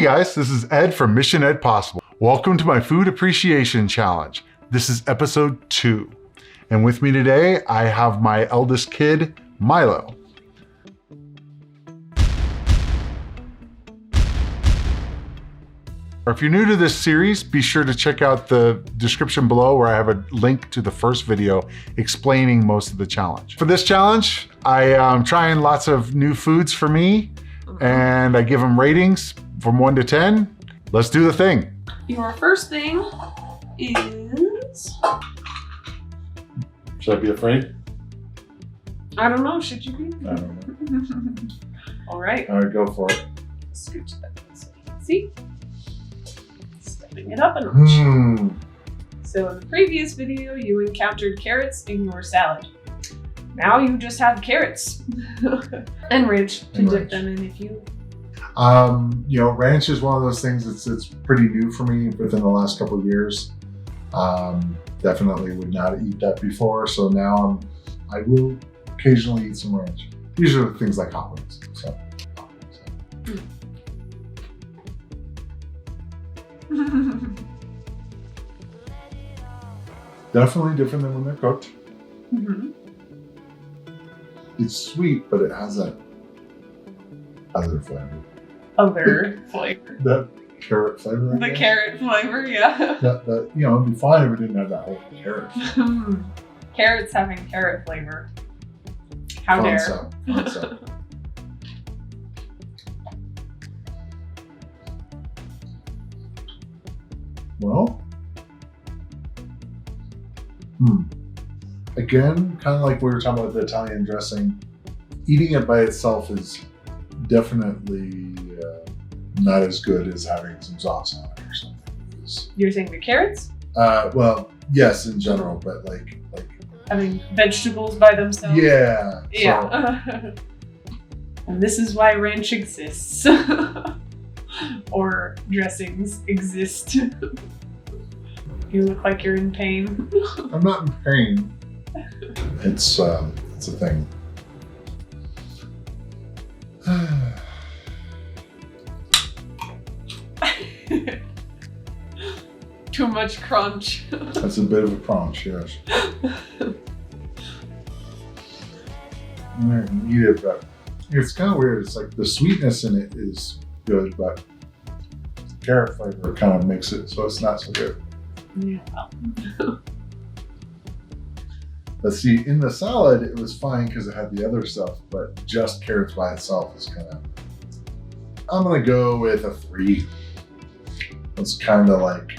Hey guys, this is Ed from Mission Ed Possible. Welcome to my Food Appreciation Challenge. This is episode 2. And with me today, I have my eldest kid, Milo. If you're new to this series, be sure to check out the description below where I have a link to the first video explaining most of the challenge. For this challenge, I am trying lots of new foods for me, and I give them ratings from 1 to 10. Let's do the thing. Your first thing is... Should I be afraid? I don't know, should you be? I don't know. All right. All right, go for it. Scooch that so you can see. Stepping it up a notch. So in the previous video, you encountered carrots in your salad. Now you just have carrots and ranch to dip them in if you... ranch is one of those things that's pretty new for me within the last couple of years. Definitely would not eat that before, so now I will occasionally eat some ranch. Usually things like hot wings. Definitely different than when they're cooked. It's sweet, but it has that other flavor. Other flavor. That carrot flavor. The carrot flavor, yeah. That it'd be fine if it didn't have that whole carrot. Carrots having carrot flavor. How dare. Fun stuff. Well, again, kind of like we were talking about the Italian dressing, eating it by itself is definitely not as good as having some sauce on it or something. You're saying the carrots? Well, yes, in general, but like having vegetables by themselves? Yeah. Yeah. So. And this is why ranch exists. Or dressings exist. You look like you're in pain. I'm not in pain. It's a thing. Too much crunch. That's a bit of a crunch, yes. I need it, but it's kind of weird. It's like the sweetness in it is good, but the carrot flavor kind of makes it so it's not so good. Yeah. But see, in the salad, it was fine because it had the other stuff, but just carrots by itself is kind of... I'm going to go with a 3. It's kind of like...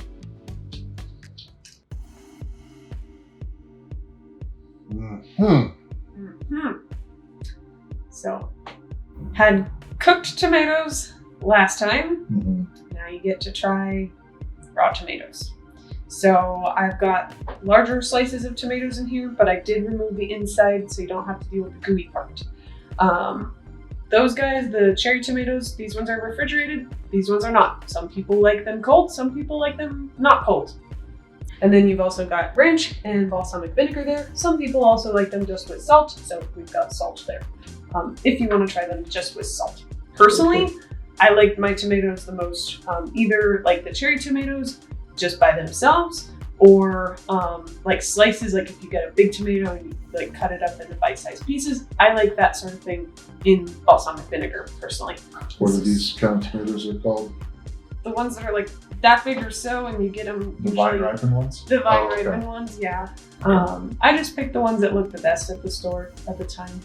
So, had cooked tomatoes last time. Now you get to try raw tomatoes. So I've got larger slices of tomatoes in here, but I did remove the inside so you don't have to deal with the gooey part. Those guys, the cherry tomatoes, these ones are refrigerated, these ones are not. Some people like them cold, some people like them not cold. And then you've also got ranch and balsamic vinegar there. Some people also like them just with salt, so we've got salt there. If you want to try them just with salt. Personally, I like my tomatoes the most, either like the cherry tomatoes just by themselves, or like slices, like if you get a big tomato and you like cut it up into bite-sized pieces. I like that sort of thing in balsamic vinegar, personally. What are these kind of tomatoes are called? The ones that are like that big or so, and you get them The vine-ripened ones? The vine-ripened ones, yeah. I just picked the ones that look the best at the store at the time.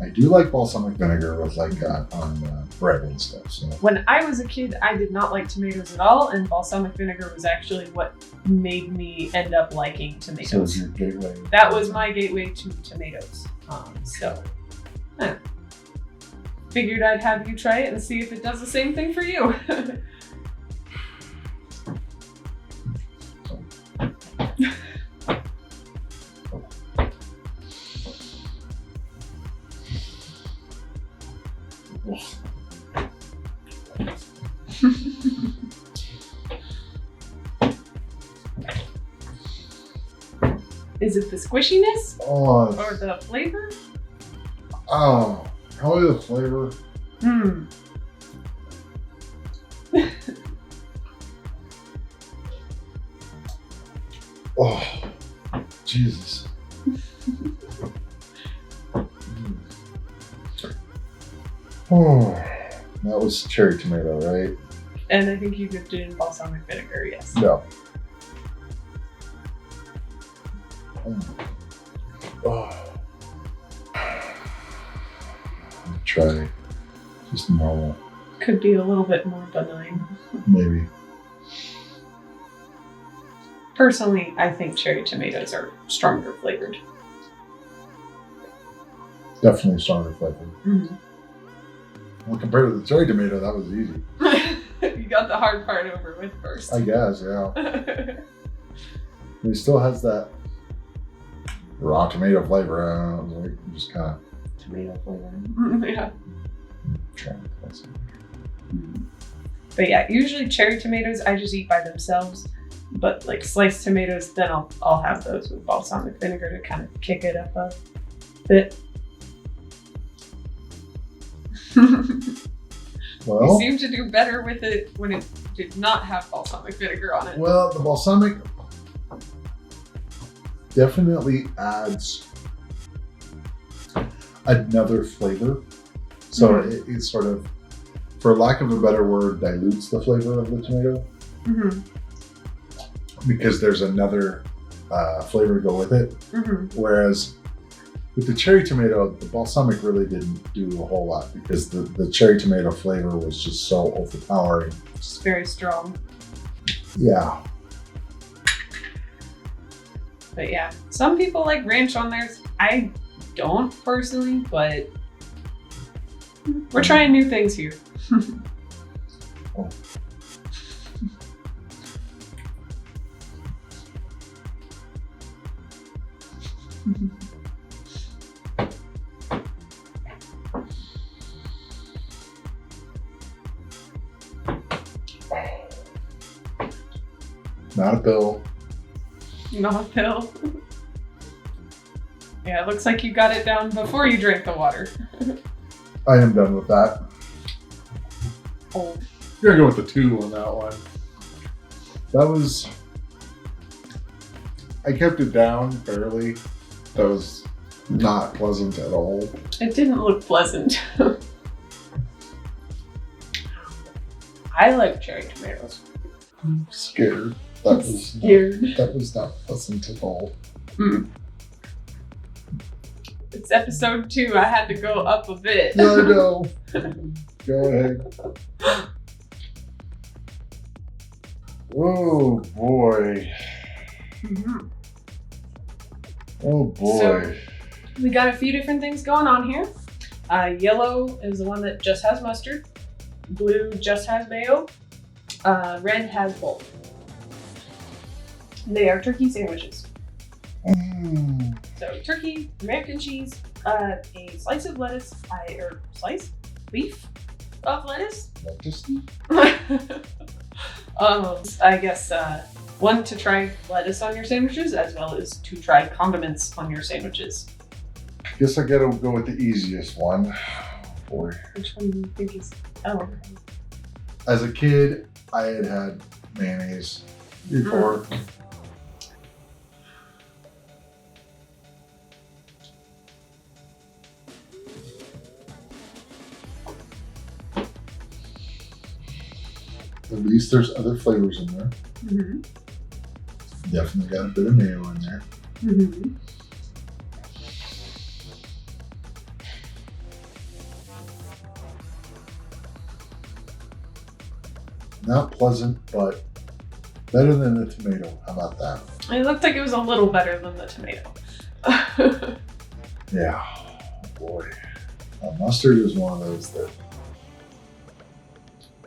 I do like balsamic vinegar with like on bread and stuff. So when I was a kid, I did not like tomatoes at all, and balsamic vinegar was actually what made me end up liking tomatoes. So was your gateway? That was my gateway to tomatoes. Figured I'd have you try it and see if it does the same thing for you. Is it the squishiness or the flavor? Oh, probably the flavor. Oh, Jesus. Oh, that was cherry tomato, right? And I think you dipped it in balsamic vinegar, yes. No. Oh. Try just normal, Could be a little bit more benign. maybe. Personally, I think cherry tomatoes are stronger flavored. Definitely stronger flavor. Mm-hmm. Well, compared to the cherry tomato, that was easy. You got the hard part over with first. I guess, yeah. It still has that raw tomato flavor. I don't know, like, just kind of Tomato flavor. Yeah. trying to place it. But yeah, usually cherry tomatoes I just eat by themselves. But like sliced tomatoes, then I'll have those with balsamic vinegar to kind of kick it up a bit. You Well, seem to do better with it when it did not have balsamic vinegar on it. well, the balsamic definitely adds another flavor. So it sort of, for lack of a better word, dilutes the flavor of the tomato Mm-hmm. because there's another flavor to go with it. Mm-hmm. Whereas with the cherry tomato, the balsamic really didn't do a whole lot because the cherry tomato flavor was just so overpowering. Just very strong. Yeah. But yeah, some people like ranch on theirs. I don't personally, but we're trying new things here. Oh. Not a pill. Not a pill. Yeah, it looks like you got it down before you drank the water. I am done with that. Oh. You're gonna go with the 2 on that one. That was. I kept it down barely. That was not pleasant at all. It didn't look pleasant. I like cherry tomatoes. I'm scared. That was Scared. that was not pleasant at all. Mm. It's episode 2. I had to go up a bit. No, I know. Go ahead. Oh boy. Mhm. Oh boy. So- We got a few different things going on here. Yellow is the one that just has mustard. Blue just has mayo. Red has both. They are turkey sandwiches. Mm. So turkey, American cheese, a slice of lettuce, leaf of lettuce. Lettuce? I guess one to try lettuce on your sandwiches, as well as to try condiments on your sandwiches. Guess I gotta go with the easiest one. Boy. Which one do you think is? Oh, As a kid, I had mayonnaise before. At least there's other flavors in there. mm-hmm. Definitely got a bit of mayo in there. Mm-hmm. Not pleasant, but better than the tomato. How about that? It looked like it was a little better than the tomato. Yeah. Boy. Mustard is one of those that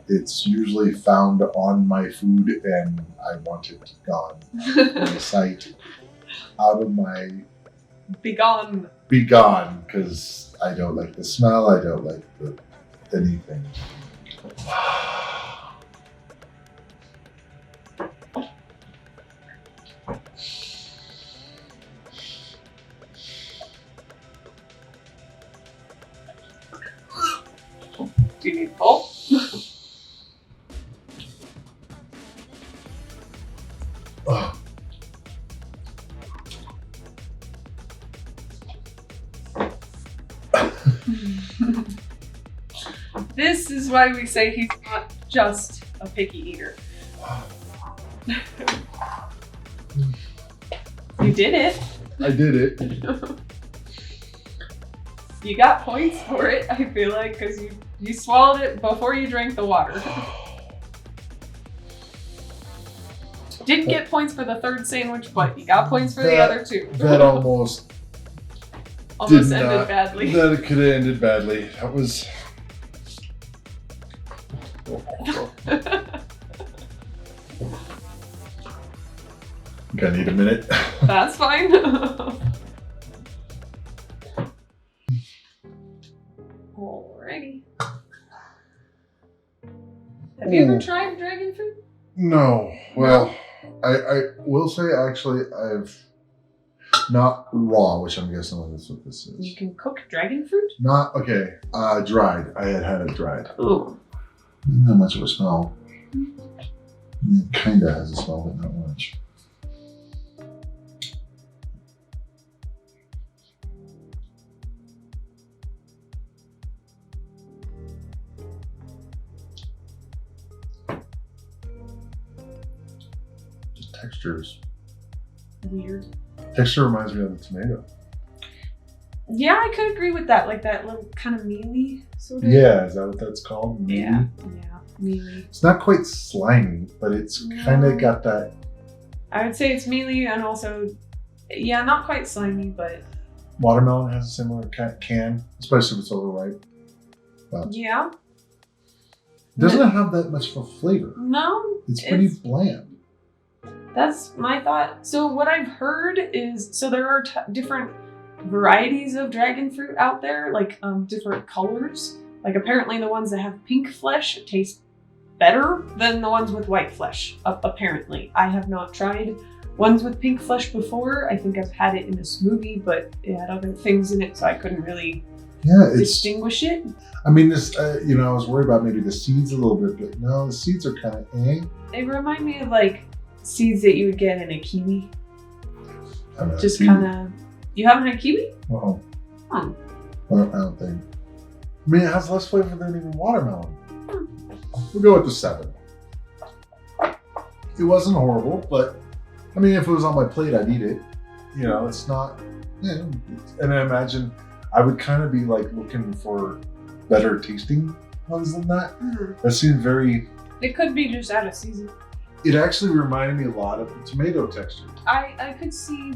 it's usually found on my food and I want it gone. My sight, out of my, Be gone. be gone, because I don't like the smell, I don't like anything. Do you need both? This is why we say he's not just a picky eater. You did it. I did it. You got points for it, I feel like, because you swallowed it before you drank the water. Didn't get points for the third sandwich, but you got points for the other two. That almost ended badly. That could have ended badly. That was. I need a minute. That's fine. Alrighty. Have you ever tried dragon fruit? No. Well, I will say actually I've not raw, which I'm guessing that's what this is. You can cook dragon fruit? Not okay. Dried. I had it dried. Ooh. Not much of a smell. It kind of has a smell, but not much. Just textures. Weird. Texture reminds me of the tomato. Yeah, I could agree with that. Like that little kind of mealy sort of. Yeah, is that what that's called? Mealy? Yeah, mealy. It's not quite slimy, but it's kind of got that. I would say it's mealy and also, yeah, not quite slimy, but. Watermelon has a similar can, especially if it's overripe. But Yeah. it doesn't have that much of a flavor. No. It's pretty bland. That's my thought. So what I've heard is, so there are different varieties of dragon fruit out there, like different colors. Like apparently the ones that have pink flesh taste better than the ones with white flesh, apparently. I have not tried ones with pink flesh before. I think I've had it in a smoothie, but it had other things in it, so I couldn't really distinguish it. I mean, this, I was worried about maybe the seeds a little bit, but no, the seeds are kind of They remind me of like seeds that you would get in a kiwi. Just kind kind of. You haven't had kiwi? Oh. Huh. I don't think. I mean, it has less flavor than even watermelon. We'll go with the 7. It wasn't horrible, but I mean, if it was on my plate, I'd eat it. It's not. And I imagine I would kind of be like looking for better tasting ones than that. Mm-hmm. That seemed very. It could be just out of season. It actually reminded me a lot of the tomato texture. I could see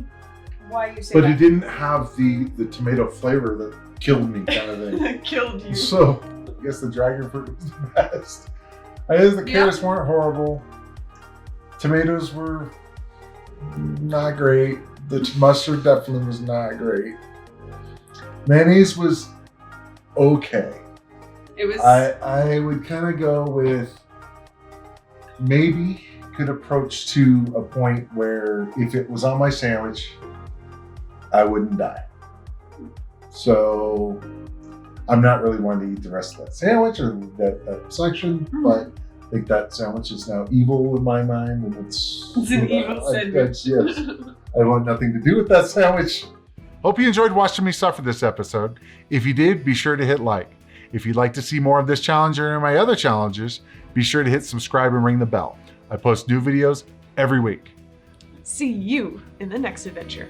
why you say But that. it didn't have the tomato flavor that killed me, kind of thing. It killed you. So I guess the dragon fruit was the best. I guess the carrots weren't horrible. Tomatoes were not great. The mustard definitely was not great. Mayonnaise was okay. It was. I would kind of go with maybe could approach to a point where if it was on my sandwich, I wouldn't die. So I'm not really wanting to eat the rest of that sandwich or that section, but I think that sandwich is now evil in my mind, and it's an evil sandwich. Yes, I want nothing to do with that sandwich. Hope you enjoyed watching me suffer this episode. If you did, be sure to hit like. If you'd like to see more of this challenge or my other challenges, be sure to hit subscribe and ring the bell. I post new videos every week. See you in the next adventure.